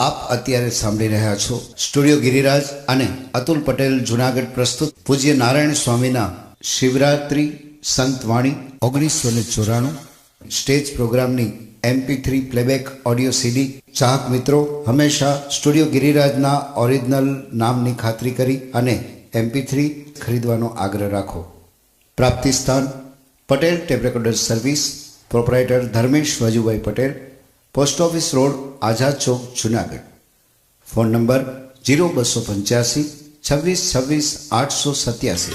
आप अत्यारे सांभળી રહ્યા છો સ્ટુડિયો ગિરિરાજ અને અતુલ પટેલ જુનાગઢ પ્રસ્તુત પૂજ્ય નારાયણ સ્વામીના શિવરાત્રી સંતવાણી 1994 સ્ટેજ પ્રોગ્રામની MP3 પ્લેબેક ઓડિયો CD ચાહક મિત્રો હંમેશા સ્ટુડિયો ગિરિરાજના ઓરિજિનલ નામની ખાતરી કરી અને MP3 ખરીદવાનો આગ્રહ રાખો। પ્રાપ્તિ સ્થાન Patel tape recorder service, proprietor Dharmesh Vajubhai Patel, post office road Azad Chowk Junagadh. Phone number 0285 26 26 887।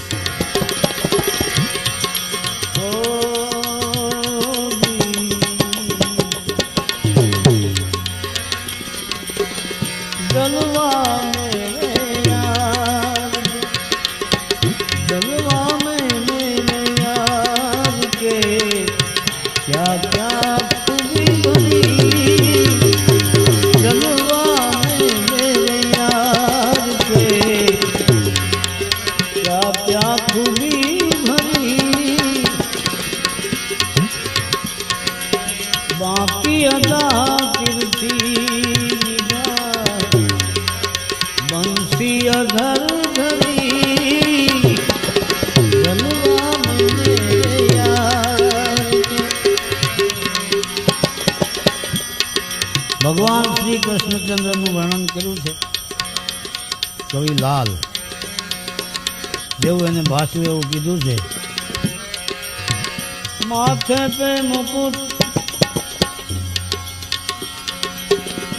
भगवान श्री कृष्णचंद्र वर्णन कर्યું છે કવિ લાલ જેવું એને ભાષ્યું એવું કીધું છે। माथे पे मुकुट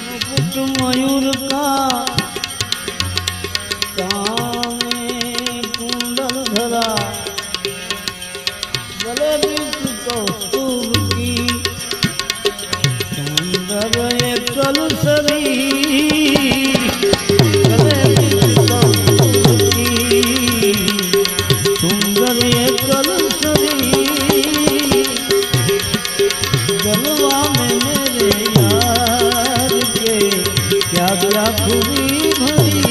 मुकुट मयूर का, कान में कुंडल धरा, गले बीच कौस्तुभ की, सुंदर एक कलसरी, गले बीच कौस्तुभ की, सुंदर एक कलसरी, जलवा में मेरे यार के क्या क्या खूबी भरी।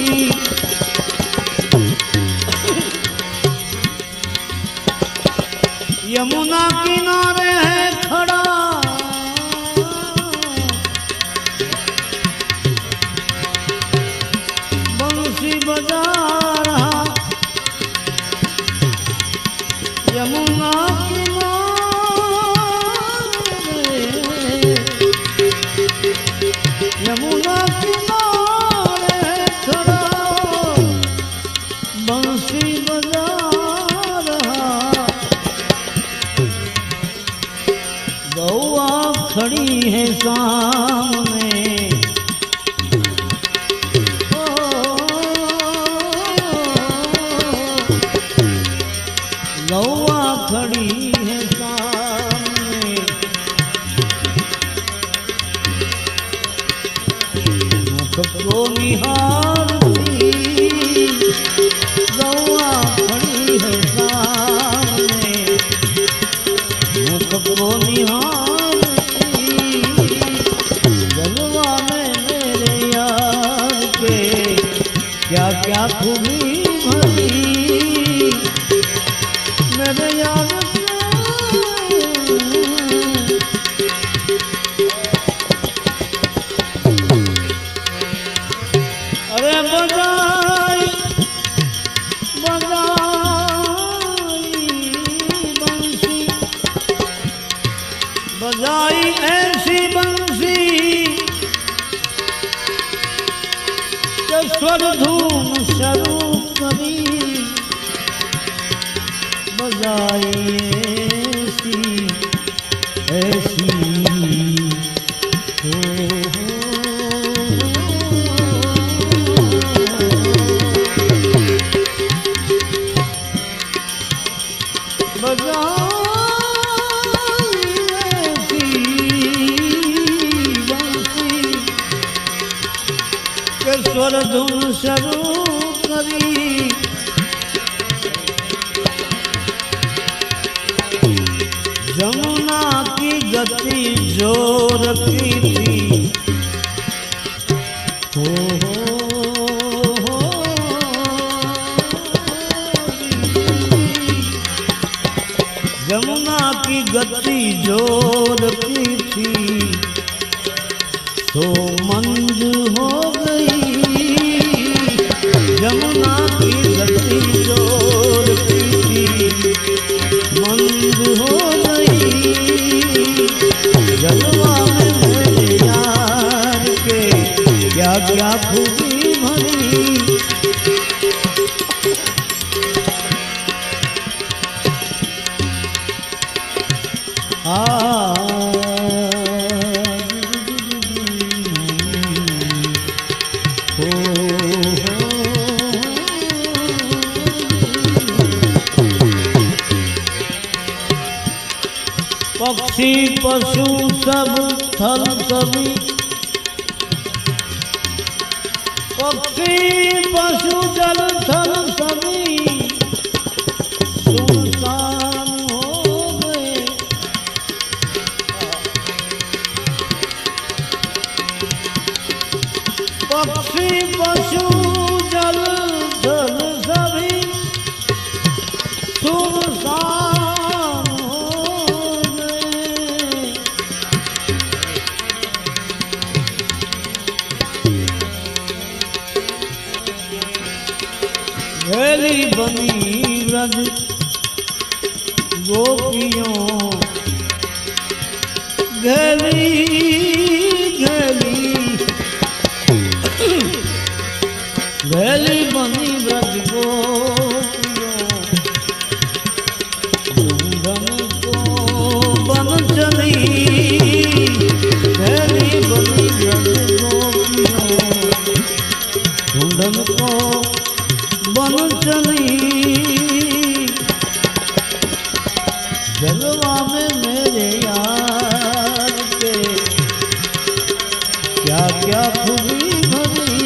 यमुना किनारे है खड़ा, बंसी बजा रहा, यमुना यमुना किनारे खड़ा बंसी बजा रहा, गौआ खड़ी है सामने, गौआ खड़ी है सामने, को निहारती, गौआ खड़ी है सामने, मुख को निहारती, जलवा में मेरे यार के क्या क्या खूबी भरी, मेरे यार बजाई बंसी, बजाई ऐसी बंसी के स्वर धूम शुरू करी, बजाई ऐसी स्वर धुन शुरू करी, जमुना की गति जोर की थी, जमुना की गति जोर की थी, तो मन मंद हो गई यमुना की गति जोरती थी, मंद हो गई जलवा में मेरे यार के क्या क्या खूबी भरी। पक्षी पशु सब थल सभी, पक्षी पशु जल थल सभी सुनसान हो गए। पक्षी पशु जल थल सभी सुनसान हो गए। भेली बनी व्रज गोपियों, घेली घेली घेली बनी व्रज गोपियों, ढूंढन को बन चली। घेली बनी व्रज गोपियों, ढूंढन को बन चली। जलवा में मेरे यार के क्या क्या खूबी भरी।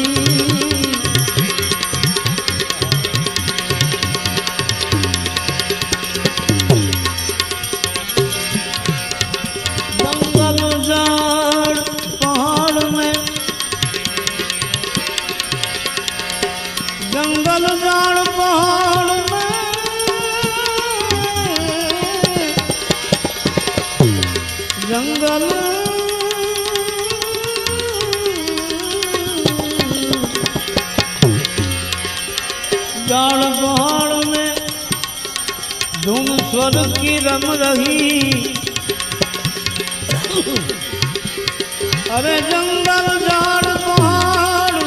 जंगल झाड़ पहाड़ में, जंगल झाड़ पहाड़ में, जंगल झाड़ पहाड़ में धुन स्वर की रम रही। अरे जंगल झाड़ पहाड़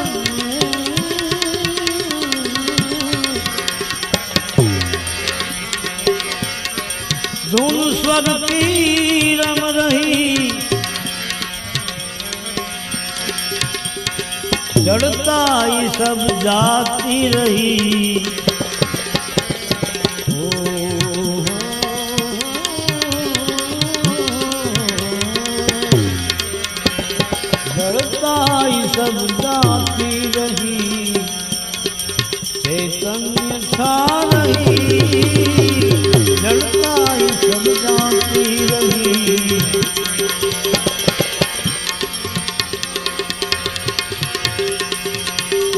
धुन स्वर की रम रही। जड़ता सब जाती रही। जड़ता सब जाती रही, चैतन्य छा रही। जड़ता सब जाती रही।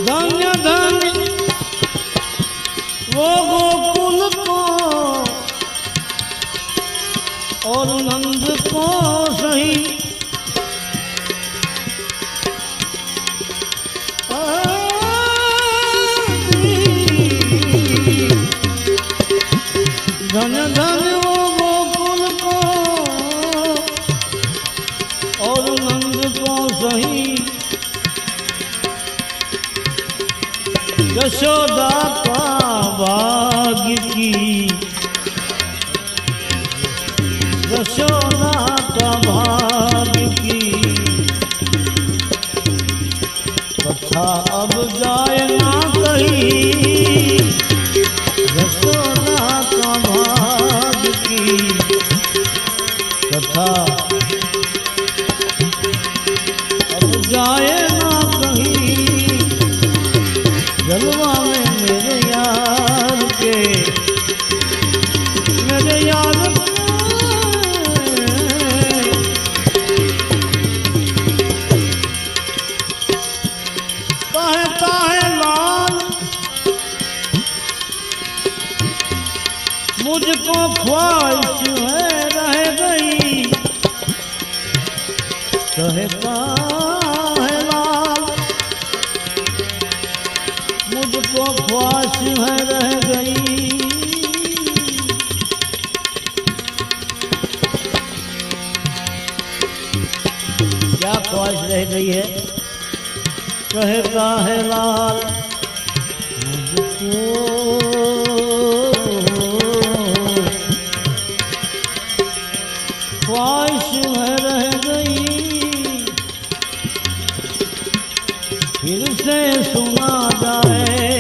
धन्य धन्य वो गोकुल को और नंद को सही। धन्य धन्य वो गोकुल को और नंद को सही। यशोदा का भाग्य की, यशोदा का भाग्य की कथा अब जाए ना कहीं। यशोदा का भाग्य की कथा अब जाए ना कहीं। जलवा में मेरे यार के, मेरे यार काहे काहे लाल मुझको ख्वाहिश है रह गई। कहे काहे लाल कहता है लाल मुझको ख्वाहिश में रह गई फिर से सुना जाए